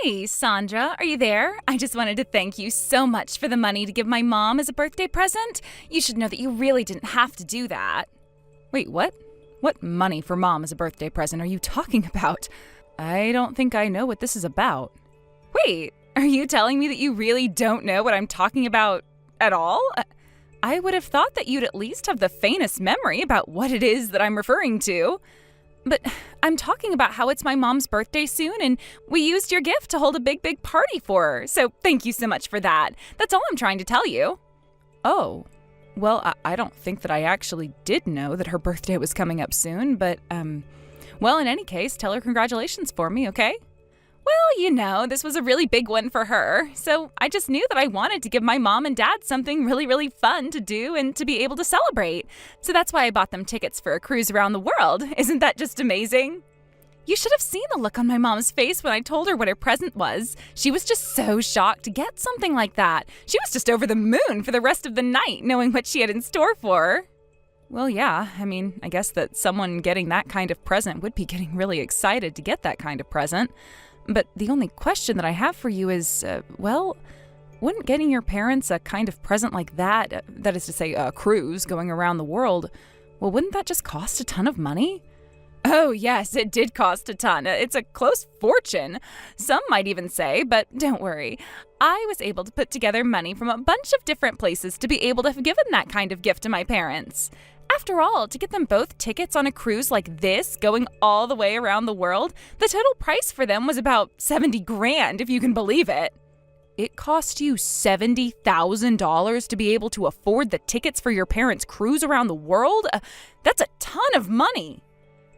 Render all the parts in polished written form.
Hey, Sandra, are you there? I just wanted to thank you so much for the money to give my mom as a birthday present. You should know that you really didn't have to do that. Wait, what? What money for mom as a birthday present are you talking about? I don't think I know what this is about. Wait, are you telling me that you really don't know what I'm talking about at all? I would have thought that you'd at least have the faintest memory about what it is that I'm referring to. But I'm talking about how it's my mom's birthday soon, and we used your gift to hold a big party for her. So thank you so much for that. That's all I'm trying to tell you. Oh, well, I don't think that I actually did know that her birthday was coming up soon, but, well, in any case, tell her congratulations for me, okay? Well, this was a really big one for her, so I just knew that I wanted to give my mom and dad something really fun to do and to be able to celebrate. So that's why I bought them tickets for a cruise around the world. Isn't that just amazing? You should have seen the look on my mom's face when I told her what her present was. She was just so shocked to get something like that. She was just over the moon for the rest of the night, knowing what she had in store for her. Well, yeah, I guess that someone getting that kind of present would be getting really excited to get that kind of present. But the only question that I have for you is, wouldn't getting your parents a kind of present like that, that is to say a cruise going around the world, wouldn't that just cost a ton of money? Oh, yes, it did cost a ton. It's a close fortune. Some might even say, but don't worry. I was able to put together money from a bunch of different places to be able to have given that kind of gift to my parents. After all, to get them both tickets on a cruise like this, going all the way around the world, the total price for them was about $70,000, if you can believe it. It cost you $70,000 to be able to afford the tickets for your parents' cruise around the world? That's a ton of money.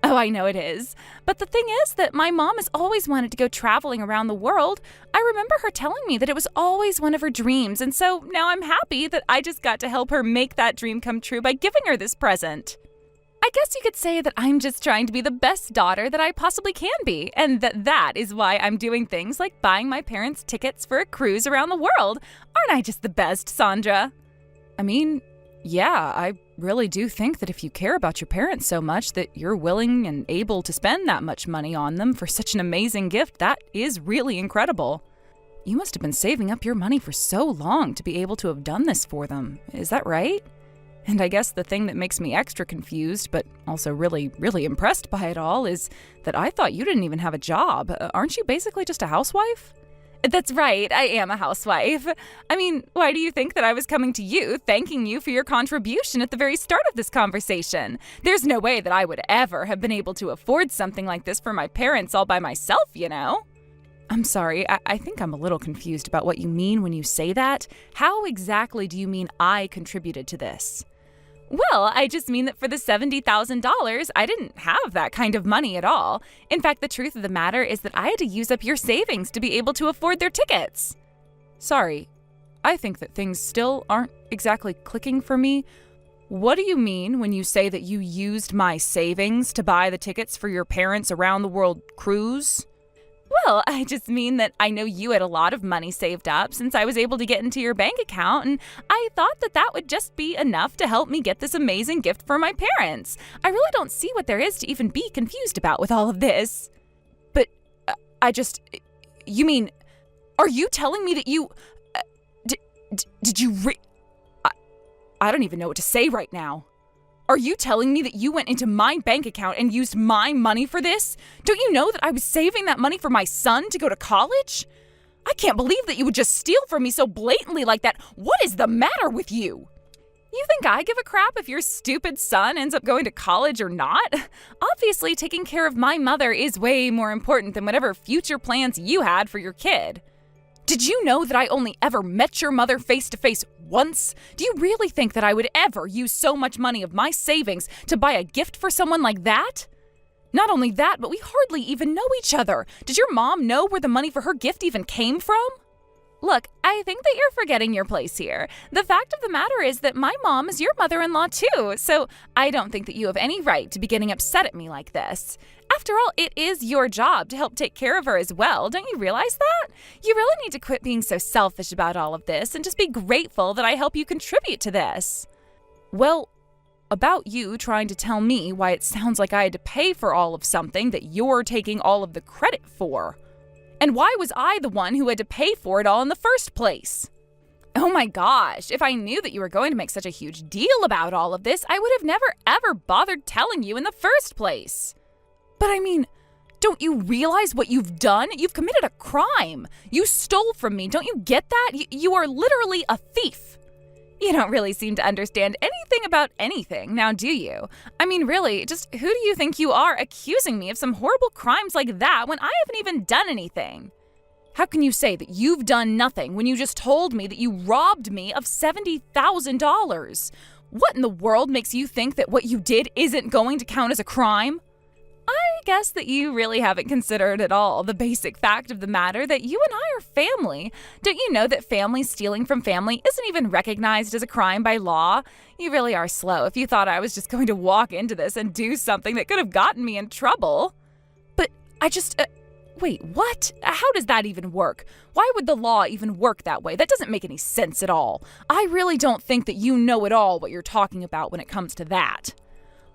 Oh, I know it is. But the thing is that my mom has always wanted to go traveling around the world. I remember her telling me that it was always one of her dreams, and so now I'm happy that I just got to help her make that dream come true by giving her this present. I guess you could say that I'm just trying to be the best daughter that I possibly can be, and that is why I'm doing things like buying my parents tickets for a cruise around the world. Aren't I just the best, Sandra? Yeah, I really do think that if you care about your parents so much that you're willing and able to spend that much money on them for such an amazing gift, that is really incredible. You must have been saving up your money for so long to be able to have done this for them. Is that right? And I guess the thing that makes me extra confused, but also really impressed by it all, is that I thought you didn't even have a job. Aren't you basically just a housewife? That's right, I am a housewife. Why do you think that I was coming to you, thanking you for your contribution at the very start of this conversation? There's no way that I would ever have been able to afford something like this for my parents all by myself, I'm sorry, I think I'm a little confused about what you mean when you say that. How exactly do you mean I contributed to this? Well, I just mean that for the $70,000, I didn't have that kind of money at all. In fact, the truth of the matter is that I had to use up your savings to be able to afford their tickets. Sorry, I think that things still aren't exactly clicking for me. What do you mean when you say that you used my savings to buy the tickets for your parents' around the world cruise? Well, I just mean that I know you had a lot of money saved up since I was able to get into your bank account, and I thought that would just be enough to help me get this amazing gift for my parents. I really don't see what there is to even be confused about with all of this. But are you telling me that you, did you I don't even know what to say right now. Are you telling me that you went into my bank account and used my money for this? Don't you know that I was saving that money for my son to go to college? I can't believe that you would just steal from me so blatantly like that. What is the matter with you? You think I give a crap if your stupid son ends up going to college or not? Obviously, taking care of my mother is way more important than whatever future plans you had for your kid. Did you know that I only ever met your mother face to face once? Do you really think that I would ever use so much money of my savings to buy a gift for someone like that? Not only that, but we hardly even know each other. Did your mom know where the money for her gift even came from? Look, I think that you're forgetting your place here. The fact of the matter is that my mom is your mother-in-law too, so I don't think that you have any right to be getting upset at me like this. After all, it is your job to help take care of her as well. Don't you realize that? You really need to quit being so selfish about all of this and just be grateful that I help you contribute to this. Well, about you trying to tell me why it sounds like I had to pay for all of something that you're taking all of the credit for. And why was I the one who had to pay for it all in the first place? Oh my gosh, if I knew that you were going to make such a huge deal about all of this, I would have never ever bothered telling you in the first place. But I mean, don't you realize what you've done? You've committed a crime. You stole from me. Don't you get that? You are literally a thief. You don't really seem to understand anything about anything, now do you? I mean, really, just who do you think you are accusing me of some horrible crimes like that when I haven't even done anything? How can you say that you've done nothing when you just told me that you robbed me of $70,000? What in the world makes you think that what you did isn't going to count as a crime? I guess that you really haven't considered at all the basic fact of the matter that you and I are family. Don't you know that family stealing from family isn't even recognized as a crime by law? You really are slow if you thought I was just going to walk into this and do something that could have gotten me in trouble. But wait, what? How does that even work? Why would the law even work that way? That doesn't make any sense at all. I really don't think that you know at all what you're talking about when it comes to that.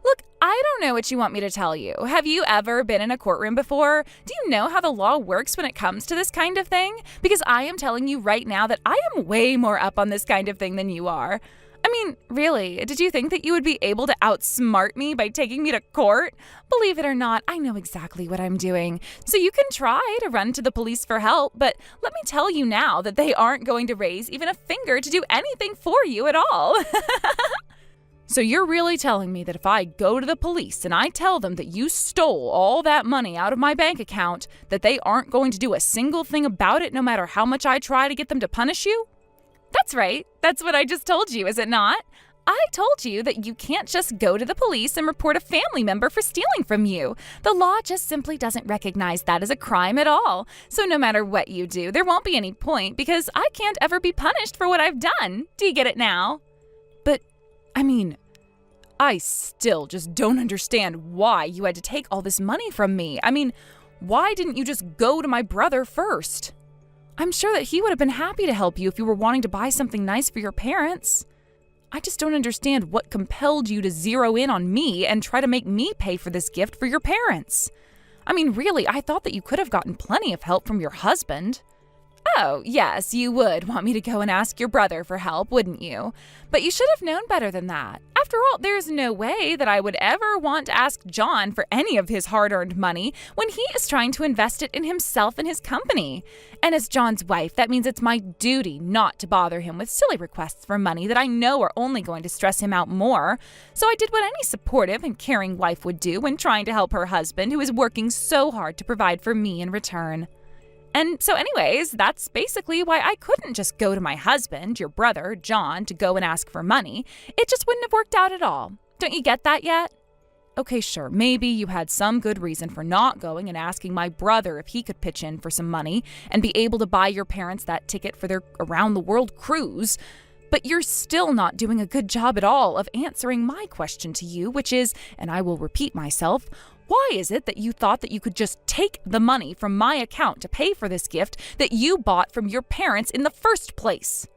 Look, I don't know what you want me to tell you. Have you ever been in a courtroom before? Do you know how the law works when it comes to this kind of thing? Because I am telling you right now that I am way more up on this kind of thing than you are. I mean, really, did you think that you would be able to outsmart me by taking me to court? Believe it or not, I know exactly what I'm doing. So you can try to run to the police for help, but let me tell you now that they aren't going to raise even a finger to do anything for you at all. So you're really telling me that if I go to the police and I tell them that you stole all that money out of my bank account, that they aren't going to do a single thing about it no matter how much I try to get them to punish you? That's right. That's what I just told you, is it not? I told you that you can't just go to the police and report a family member for stealing from you. The law just simply doesn't recognize that as a crime at all. So no matter what you do, there won't be any point because I can't ever be punished for what I've done. Do you get it now? But I mean, I still just don't understand why you had to take all this money from me. I mean, why didn't you just go to my brother first? I'm sure that he would have been happy to help you if you were wanting to buy something nice for your parents. I just don't understand what compelled you to zero in on me and try to make me pay for this gift for your parents. I mean, really, I thought that you could have gotten plenty of help from your husband. Oh, yes, you would want me to go and ask your brother for help, wouldn't you? But you should have known better than that. After all, there's no way that I would ever want to ask John for any of his hard-earned money when he is trying to invest it in himself and his company. And as John's wife, that means it's my duty not to bother him with silly requests for money that I know are only going to stress him out more. So I did what any supportive and caring wife would do when trying to help her husband, who is working so hard to provide for me in return. And so anyways, that's basically why I couldn't just go to my husband, your brother, John, to go and ask for money. It just wouldn't have worked out at all. Don't you get that yet? Okay, sure, maybe you had some good reason for not going and asking my brother if he could pitch in for some money and be able to buy your parents that ticket for their around-the-world cruise. But you're still not doing a good job at all of answering my question to you, which is, and I will repeat myself, why is it that you thought that you could just take the money from my account to pay for this gift that you bought from your parents in the first place?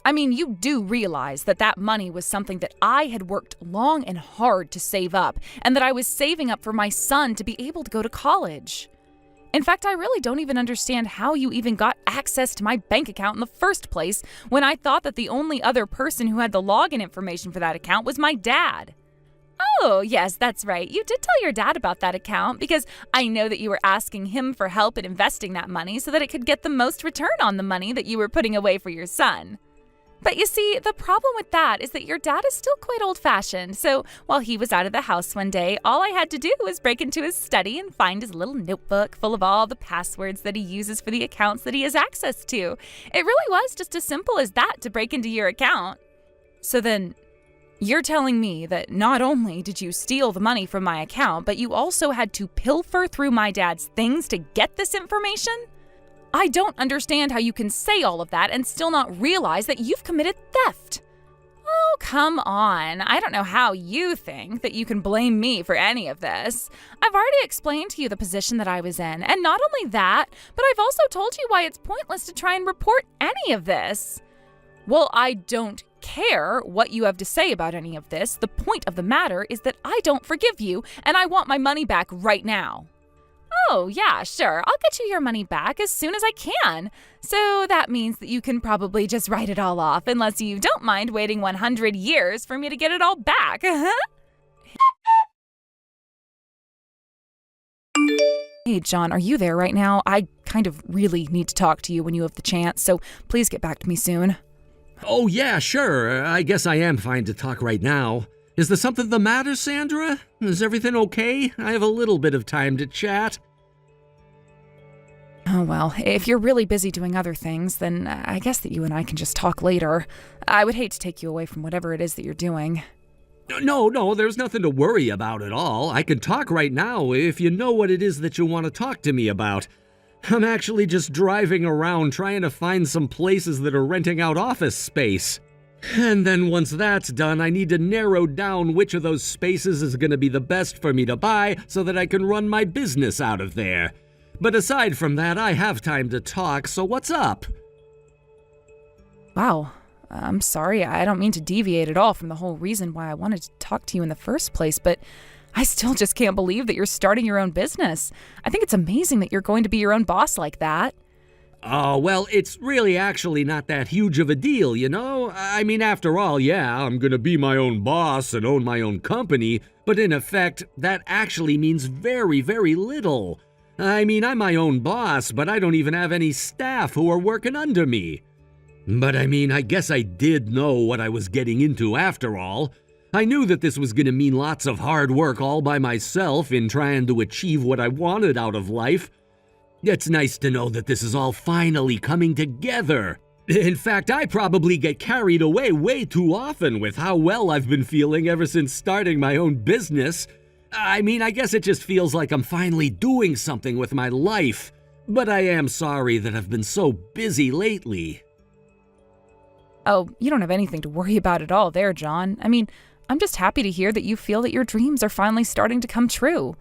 I mean, you do realize that that money was something that I had worked long and hard to save up, and that I was saving up for my son to be able to go to college. In fact, I really don't even understand how you even got access to my bank account in the first place when I thought that the only other person who had the login information for that account was my dad. Oh, yes, that's right. You did tell your dad about that account because I know that you were asking him for help in investing that money so that it could get the most return on the money that you were putting away for your son. But you see, the problem with that is that your dad is still quite old-fashioned. So while he was out of the house one day, all I had to do was break into his study and find his little notebook full of all the passwords that he uses for the accounts that he has access to. It really was just as simple as that to break into your account. So then, you're telling me that not only did you steal the money from my account, but you also had to pilfer through my dad's things to get this information? I don't understand how you can say all of that and still not realize that you've committed theft. Oh, come on. I don't know how you think that you can blame me for any of this. I've already explained to you the position that I was in, and not only that, but I've also told you why it's pointless to try and report any of this. Well, I don't care what you have to say about any of this. The point of the matter is that I don't forgive you, and I want my money back right now. Oh, yeah, sure. I'll get you your money back as soon as I can. So that means that you can probably just write it all off unless you don't mind waiting 100 years for me to get it all back. Hey, John, are you there right now? I kind of really need to talk to you when you have the chance, so please get back to me soon. Oh, yeah, sure. I guess I am fine to talk right now. Is there something the matter, Sandra? Is everything okay? I have a little bit of time to chat. Oh, well, if you're really busy doing other things, then I guess that you and I can just talk later. I would hate to take you away from whatever it is that you're doing. No, there's nothing to worry about at all. I can talk right now if you know what it is that you want to talk to me about. I'm actually just driving around trying to find some places that are renting out office space. And then once that's done, I need to narrow down which of those spaces is going to be the best for me to buy so that I can run my business out of there. But aside from that, I have time to talk, so what's up? Wow. I'm sorry, I don't mean to deviate at all from the whole reason why I wanted to talk to you in the first place, but I still just can't believe that you're starting your own business. I think it's amazing that you're going to be your own boss like that. Oh, well, it's really actually not that huge of a deal, you know? I mean, after all, yeah, I'm gonna be my own boss and own my own company, but in effect, that actually means very, very little. I mean, I'm my own boss, but I don't even have any staff who are working under me. But I mean, I guess I did know what I was getting into after all. I knew that this was gonna mean lots of hard work all by myself in trying to achieve what I wanted out of life. It's nice to know that this is all finally coming together. In fact, I probably get carried away way too often with how well I've been feeling ever since starting my own business. I mean, I guess it just feels like I'm finally doing something with my life. But I am sorry that I've been so busy lately. Oh, you don't have anything to worry about at all there, John. I mean, I'm just happy to hear that you feel that your dreams are finally starting to come true.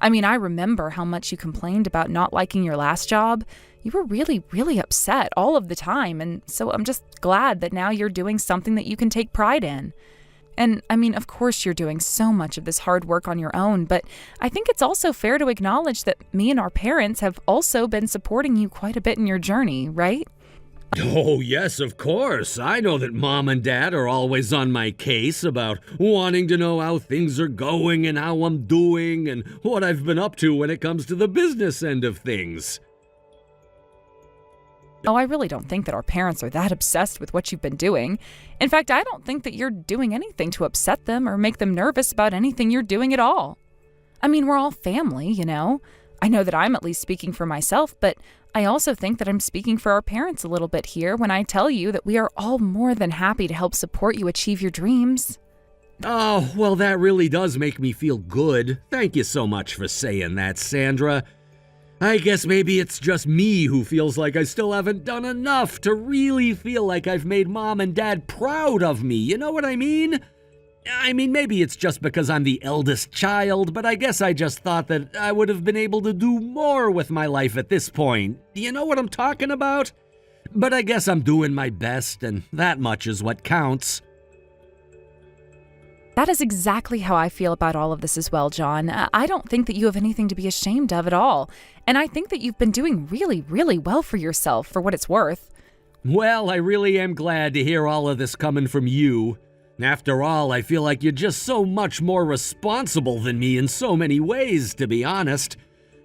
I mean, I remember how much you complained about not liking your last job. You were really, really upset all of the time, and so I'm just glad that now you're doing something that you can take pride in. And, I mean, of course you're doing so much of this hard work on your own, but I think it's also fair to acknowledge that me and our parents have also been supporting you quite a bit in your journey, right? Oh, yes, of course. I know that Mom and Dad are always on my case about wanting to know how things are going and how I'm doing and what I've been up to when it comes to the business end of things. Oh, I really don't think that our parents are that obsessed with what you've been doing. In fact, I don't think that you're doing anything to upset them or make them nervous about anything you're doing at all. I mean, we're all family, you know? I know that I'm at least speaking for myself, but I also think that I'm speaking for our parents a little bit here when I tell you that we are all more than happy to help support you achieve your dreams. Oh, well, that really does make me feel good. Thank you so much for saying that, Sandra. I guess maybe it's just me who feels like I still haven't done enough to really feel like I've made Mom and Dad proud of me, you know what I mean? I mean, maybe it's just because I'm the eldest child, but I guess I just thought that I would have been able to do more with my life at this point. Do you know what I'm talking about? But I guess I'm doing my best, and that much is what counts. That is exactly how I feel about all of this as well, John. I don't think that you have anything to be ashamed of at all. And I think that you've been doing really, really well for yourself, for what it's worth. Well, I really am glad to hear all of this coming from you. After all, I feel like you're just so much more responsible than me in so many ways, to be honest.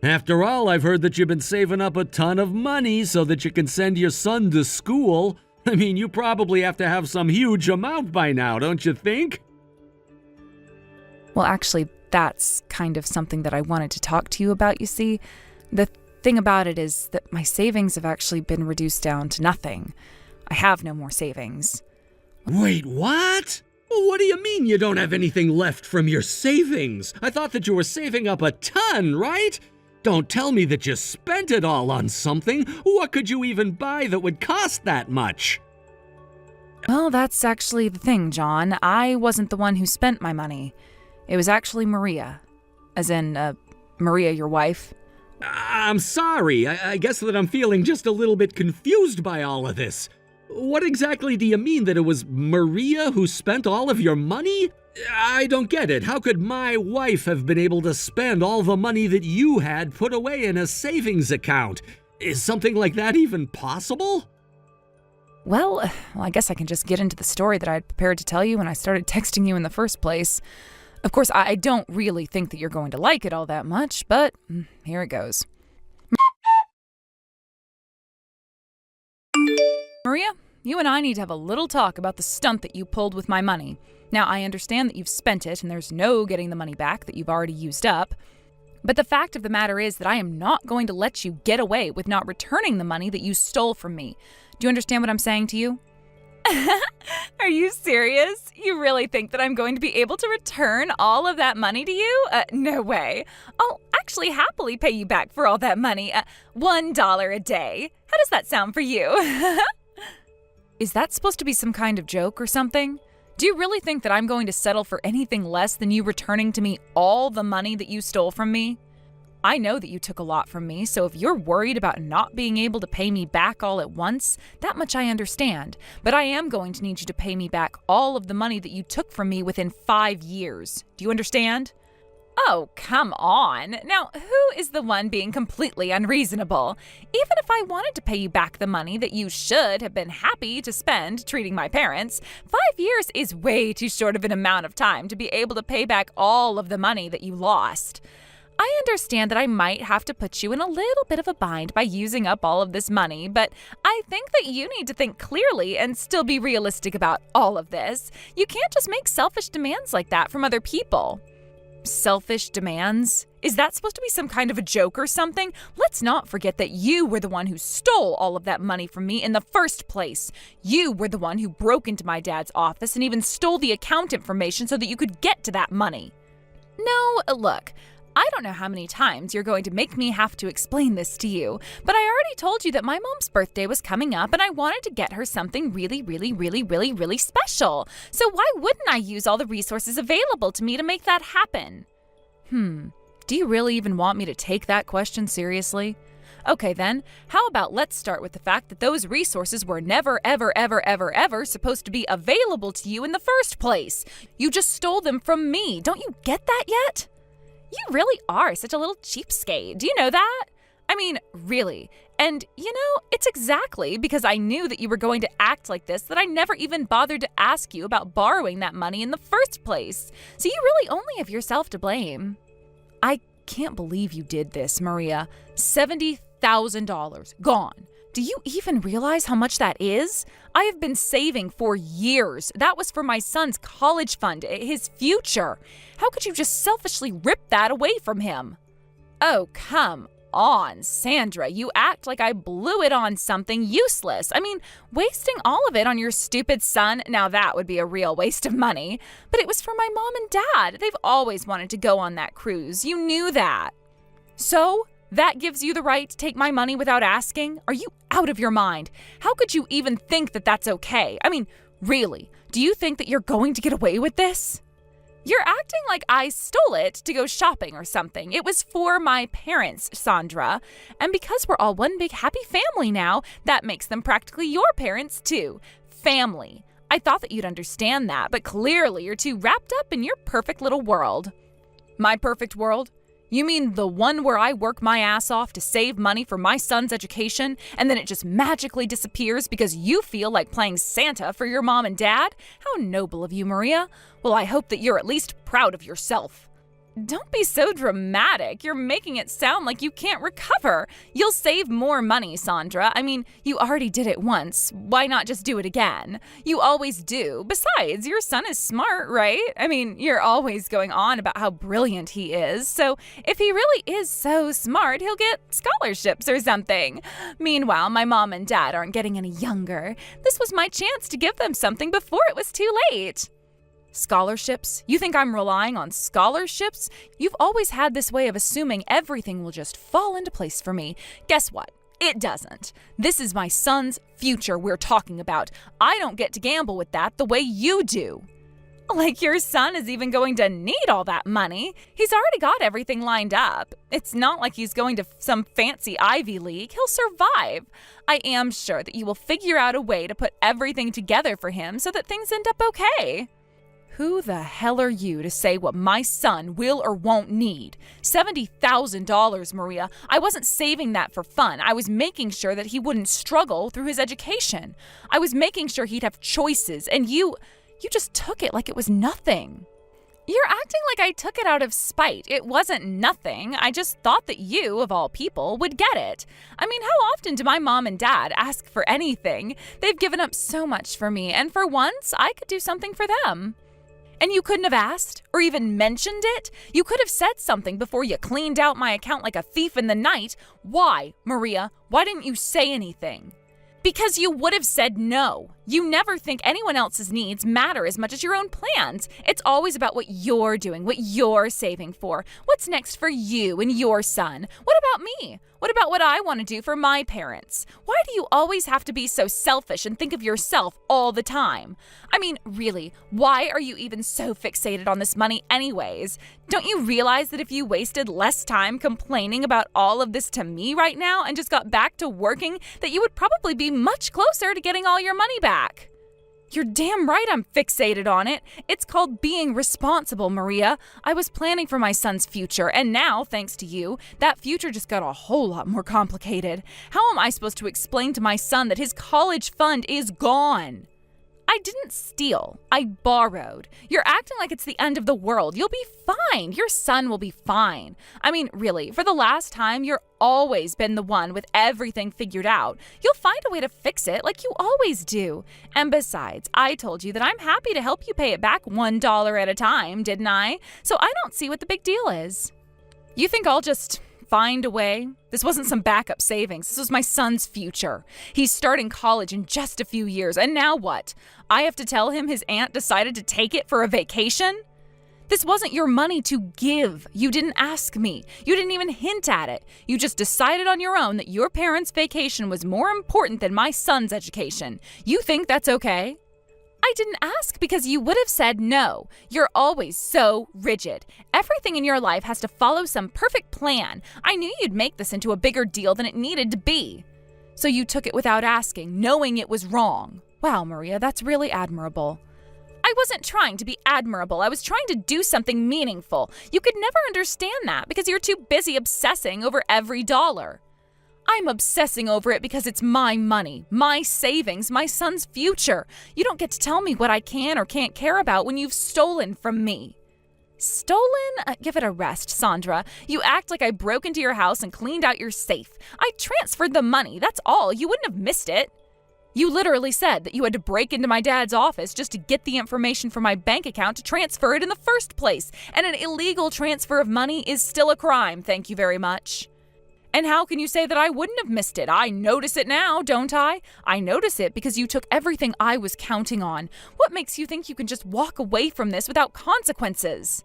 After all, I've heard that you've been saving up a ton of money so that you can send your son to school. I mean, you probably have to have some huge amount by now, don't you think? Well, actually, that's kind of something that I wanted to talk to you about, you see. The thing about it is that my savings have actually been reduced down to nothing. I have no more savings. Wait, what? Well, what do you mean you don't have anything left from your savings? I thought that you were saving up a ton, right? Don't tell me that you spent it all on something. What could you even buy that would cost that much? Well, that's actually the thing, John. I wasn't the one who spent my money. It was actually Maria. As in, Maria, your wife. I'm sorry. I guess that I'm feeling just a little bit confused by all of this. What exactly do you mean that it was Maria who spent all of your money? I don't get it. How could my wife have been able to spend all the money that you had put away in a savings account? Is something like that even possible? Well, I guess I can just get into the story that I had prepared to tell you when I started texting you in the first place. Of course, I don't really think that you're going to like it all that much, but here it goes. Maria, you and I need to have a little talk about the stunt that you pulled with my money. Now, I understand that you've spent it and there's no getting the money back that you've already used up. But the fact of the matter is that I am not going to let you get away with not returning the money that you stole from me. Do you understand what I'm saying to you? Are you serious? You really think that I'm going to be able to return all of that money to you? No way. I'll actually happily pay you back for all that money. $1 a day. How does that sound for you? Is that supposed to be some kind of joke or something? Do you really think that I'm going to settle for anything less than you returning to me all the money that you stole from me? I know that you took a lot from me, so if you're worried about not being able to pay me back all at once, that much I understand. But I am going to need you to pay me back all of the money that you took from me within 5 years. Do you understand? Oh, come on. Now, who is the one being completely unreasonable? Even if I wanted to pay you back the money that you should have been happy to spend treating my parents, 5 years is way too short of an amount of time to be able to pay back all of the money that you lost. I understand that I might have to put you in a little bit of a bind by using up all of this money, but I think that you need to think clearly and still be realistic about all of this. You can't just make selfish demands like that from other people. Selfish demands? Is that supposed to be some kind of a joke or something? Let's not forget that you were the one who stole all of that money from me in the first place. You were the one who broke into my dad's office and even stole the account information so that you could get to that money. No, look. I don't know how many times you're going to make me have to explain this to you, but I already told you that my mom's birthday was coming up and I wanted to get her something really, really, really, really, really special. So why wouldn't I use all the resources available to me to make that happen? Do you really even want me to take that question seriously? Okay then, how about let's start with the fact that those resources were never, ever, ever, ever, ever supposed to be available to you in the first place. You just stole them from me. Don't you get that yet? You really are such a little cheapskate. Do you know that? I mean, really. And, it's exactly because I knew that you were going to act like this that I never even bothered to ask you about borrowing that money in the first place. So you really only have yourself to blame. I can't believe you did this, Maria. $70,000 gone. Do you even realize how much that is? I have been saving for years. That was for my son's college fund, his future. How could you just selfishly rip that away from him? Oh, come on, Sandra. You act like I blew it on something useless. I mean, wasting all of it on your stupid son, now that would be a real waste of money. But it was for my mom and dad. They've always wanted to go on that cruise. You knew that. So? That gives you the right to take my money without asking? Are you out of your mind? How could you even think that that's okay? I mean, really, do you think that you're going to get away with this? You're acting like I stole it to go shopping or something. It was for my parents, Sandra. And because we're all one big happy family now, that makes them practically your parents too. Family. I thought that you'd understand that, but clearly you're too wrapped up in your perfect little world. My perfect world? You mean the one where I work my ass off to save money for my son's education, and then it just magically disappears because you feel like playing Santa for your mom and dad? How noble of you, Maria. Well, I hope that you're at least proud of yourself. Don't be so dramatic. You're making it sound like you can't recover. You'll save more money, Sandra. I mean, you already did it once. Why not just do it again? You always do. Besides, your son is smart, right? I mean, you're always going on about how brilliant he is. So if he really is so smart, he'll get scholarships or something. Meanwhile, my mom and dad aren't getting any younger. This was my chance to give them something before it was too late. Scholarships? You think I'm relying on scholarships? You've always had this way of assuming everything will just fall into place for me. Guess what? It doesn't. This is my son's future we're talking about. I don't get to gamble with that the way you do. Like your son is even going to need all that money. He's already got everything lined up. It's not like he's going to some fancy Ivy League. He'll survive. I am sure that you will figure out a way to put everything together for him so that things end up okay. Who the hell are you to say what my son will or won't need? $70,000, Maria. I wasn't saving that for fun. I was making sure that he wouldn't struggle through his education. I was making sure he'd have choices, and you just took it like it was nothing. You're acting like I took it out of spite. It wasn't nothing. I just thought that you, of all people, would get it. I mean, how often do my mom and dad ask for anything? They've given up so much for me, and for once, I could do something for them. And you couldn't have asked or even mentioned it? You could have said something before you cleaned out my account like a thief in the night. Why, Maria? Why didn't you say anything? Because you would have said no. You never think anyone else's needs matter as much as your own plans. It's always about what you're doing, what you're saving for. What's next for you and your son? What about me? What about what I want to do for my parents? Why do you always have to be so selfish and think of yourself all the time? I mean, really, why are you even so fixated on this money anyways? Don't you realize that if you wasted less time complaining about all of this to me right now and just got back to working, that you would probably be much closer to getting all your money back? You're damn right I'm fixated on it. It's called being responsible, Maria. I was planning for my son's future, and now, thanks to you, that future just got a whole lot more complicated. How am I supposed to explain to my son that his college fund is gone? I didn't steal. I borrowed. You're acting like it's the end of the world. You'll be fine. Your son will be fine. I mean, really, for the last time, you're always been the one with everything figured out. You'll find a way to fix it like you always do. And besides, I told you that I'm happy to help you pay it back $1 at a time, didn't I? So I don't see what the big deal is. You think I'll just find a way? This wasn't some backup savings. This was my son's future. He's starting college in just a few years, and now what? I have to tell him his aunt decided to take it for a vacation? This wasn't your money to give. You didn't ask me. You didn't even hint at it. You just decided on your own that your parents' vacation was more important than my son's education. You think that's okay? I didn't ask because you would have said no. You're always so rigid. Everything in your life has to follow some perfect plan. I knew you'd make this into a bigger deal than it needed to be. So you took it without asking, knowing it was wrong. Wow, Maria, that's really admirable. I wasn't trying to be admirable. I was trying to do something meaningful. You could never understand that because you're too busy obsessing over every dollar. I'm obsessing over it because it's my money, my savings, my son's future. You don't get to tell me what I can or can't care about when you've stolen from me. Stolen? Give it a rest, Sandra. You act like I broke into your house and cleaned out your safe. I transferred the money, that's all. You wouldn't have missed it. You literally said that you had to break into my dad's office just to get the information from my bank account to transfer it in the first place. And an illegal transfer of money is still a crime, thank you very much. And how can you say that I wouldn't have missed it? I notice it now, don't I? I notice it because you took everything I was counting on. What makes you think you can just walk away from this without consequences?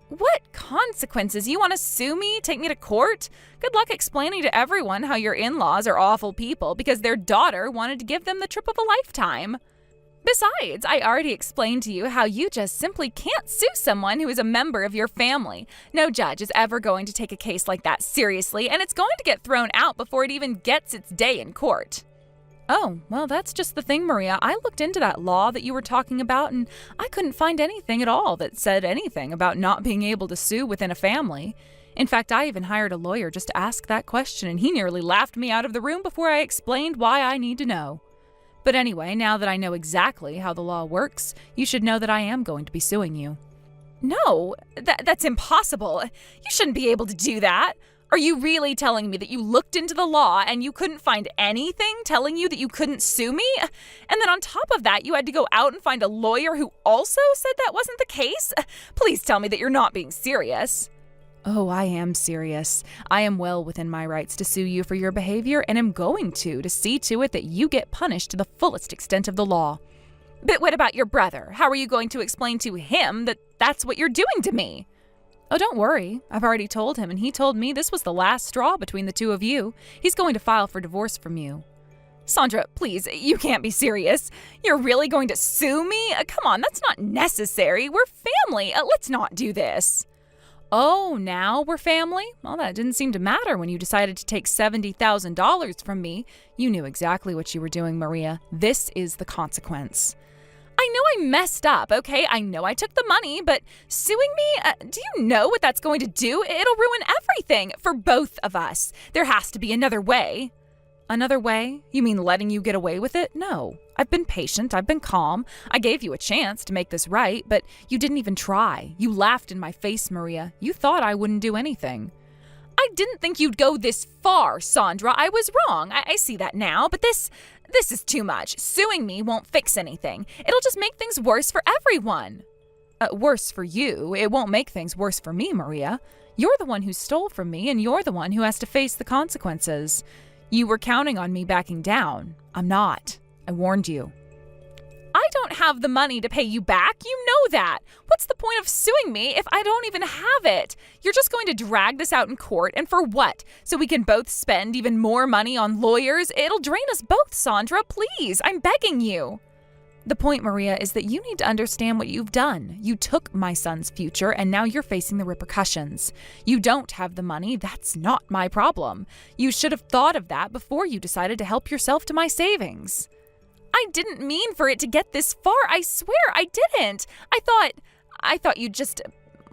What consequences? You want to sue me? Take me to court? Good luck explaining to everyone how your in-laws are awful people because their daughter wanted to give them the trip of a lifetime. Besides, I already explained to you how you just simply can't sue someone who is a member of your family. No judge is ever going to take a case like that seriously, and it's going to get thrown out before it even gets its day in court. Oh, well, that's just the thing, Maria. I looked into that law that you were talking about, and I couldn't find anything at all that said anything about not being able to sue within a family. In fact, I even hired a lawyer just to ask that question, and he nearly laughed me out of the room before I explained why I need to know. But anyway, now that I know exactly how the law works, you should know that I am going to be suing you. No, that's impossible. You shouldn't be able to do that. Are you really telling me that you looked into the law and you couldn't find anything telling you that you couldn't sue me? And then on top of that, you had to go out and find a lawyer who also said that wasn't the case? Please tell me that you're not being serious. Oh, I am serious. I am well within my rights to sue you for your behavior and am going to see to it that you get punished to the fullest extent of the law. But what about your brother? How are you going to explain to him that that's what you're doing to me? Oh, don't worry. I've already told him, and he told me this was the last straw between the two of you. He's going to file for divorce from you. Sandra, please, you can't be serious. You're really going to sue me? Come on, that's not necessary. We're family. Let's not do this. Oh, now we're family? Well, that didn't seem to matter when you decided to take $70,000 from me. You knew exactly what you were doing, Maria. This is the consequence. I know I messed up, okay? I know I took the money, but suing me, do you know what that's going to do? It'll ruin everything for both of us. There has to be another way. Another way? You mean letting you get away with it? No. I've been patient. I've been calm. I gave you a chance to make this right, but you didn't even try. You laughed in my face, Maria. You thought I wouldn't do anything. I didn't think you'd go this far, Sandra. I was wrong. I see that now, but this is too much. Suing me won't fix anything. It'll just make things worse for everyone. Worse for you. It won't make things worse for me, Maria. You're the one who stole from me, and you're the one who has to face the consequences. You were counting on me backing down. I'm not. I warned you. I don't have the money to pay you back. You know that. What's the point of suing me if I don't even have it? You're just going to drag this out in court, and for what? So we can both spend even more money on lawyers? It'll drain us both, Sandra. Please, I'm begging you. The point, Maria, is that you need to understand what you've done. You took my son's future, and now you're facing the repercussions. You don't have the money. That's not my problem. You should have thought of that before you decided to help yourself to my savings. I didn't mean for it to get this far. I swear I didn't. I thought you'd just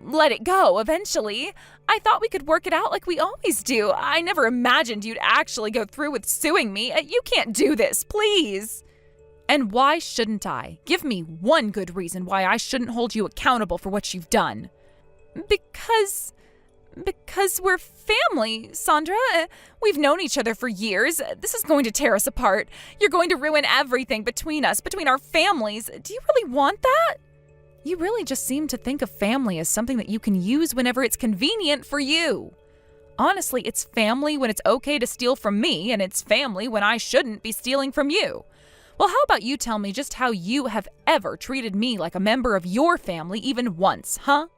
let it go eventually. I thought we could work it out like we always do. I never imagined you'd actually go through with suing me. You can't do this, please. And why shouldn't I? Give me one good reason why I shouldn't hold you accountable for what you've done. Because we're family, Sandra. We've known each other for years. This is going to tear us apart. You're going to ruin everything between us, between our families. Do you really want that? You really just seem to think of family as something that you can use whenever it's convenient for you. Honestly, it's family when it's okay to steal from me, and it's family when I shouldn't be stealing from you. Well, how about you tell me just how you have ever treated me like a member of your family even once, huh?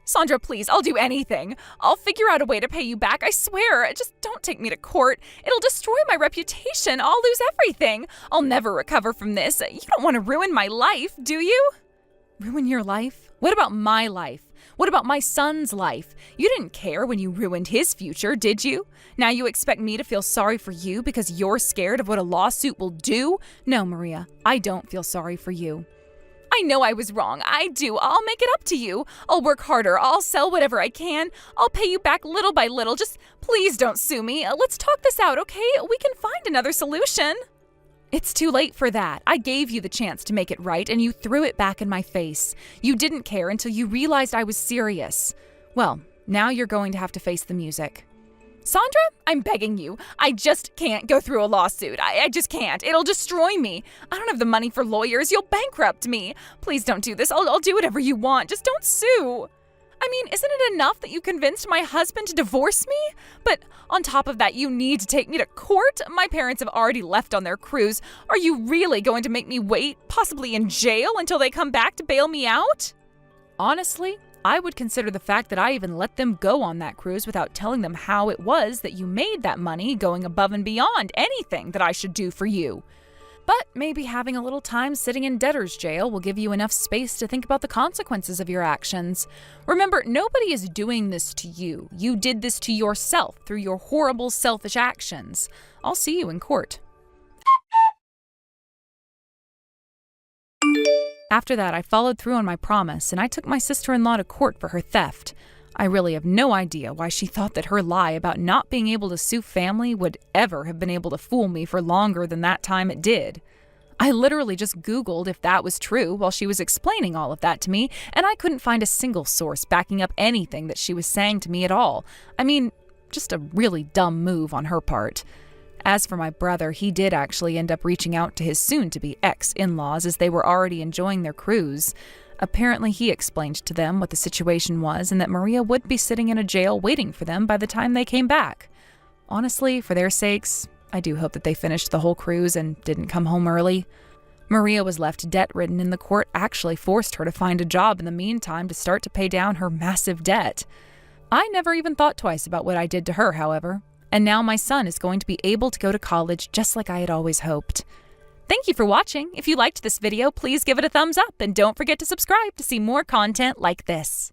Sandra, please, I'll do anything. I'll figure out a way to pay you back, I swear. Just don't take me to court. It'll destroy my reputation. I'll lose everything. I'll never recover from this. You don't want to ruin my life, do you? Ruin your life? What about my life? What about my son's life? You didn't care when you ruined his future, did you? Now you expect me to feel sorry for you because you're scared of what a lawsuit will do? No, Maria, I don't feel sorry for you. I know I was wrong. I do. I'll make it up to you. I'll work harder. I'll sell whatever I can. I'll pay you back little by little. Just please don't sue me. Let's talk this out, okay? We can find another solution. It's too late for that. I gave you the chance to make it right, and you threw it back in my face. You didn't care until you realized I was serious. Well, now you're going to have to face the music. Sandra, I'm begging you. I just can't go through a lawsuit. I just can't. It'll destroy me. I don't have the money for lawyers. You'll bankrupt me. Please don't do this. I'll do whatever you want. Just don't sue. I mean, isn't it enough that you convinced my husband to divorce me? But on top of that, you need to take me to court? My parents have already left on their cruise. Are you really going to make me wait, possibly in jail, until they come back to bail me out? Honestly, I would consider the fact that I even let them go on that cruise without telling them how it was that you made that money going above and beyond anything that I should do for you. But maybe having a little time sitting in debtor's jail will give you enough space to think about the consequences of your actions. Remember, nobody is doing this to you. You did this to yourself through your horrible, selfish actions. I'll see you in court. After that, I followed through on my promise, and I took my sister-in-law to court for her theft. I really have no idea why she thought that her lie about not being able to sue family would ever have been able to fool me for longer than that time it did. I literally just Googled if that was true while she was explaining all of that to me, and I couldn't find a single source backing up anything that she was saying to me at all. I mean, just a really dumb move on her part. As for my brother, he did actually end up reaching out to his soon-to-be ex-in-laws as they were already enjoying their cruise. Apparently, he explained to them what the situation was and that Maria would be sitting in a jail waiting for them by the time they came back. Honestly, for their sakes, I do hope that they finished the whole cruise and didn't come home early. Maria was left debt-ridden, and the court actually forced her to find a job in the meantime to start to pay down her massive debt. I never even thought twice about what I did to her, however. And now my son is going to be able to go to college just like I had always hoped. Thank you for watching. If you liked this video, please give it a thumbs up and don't forget to subscribe to see more content like this.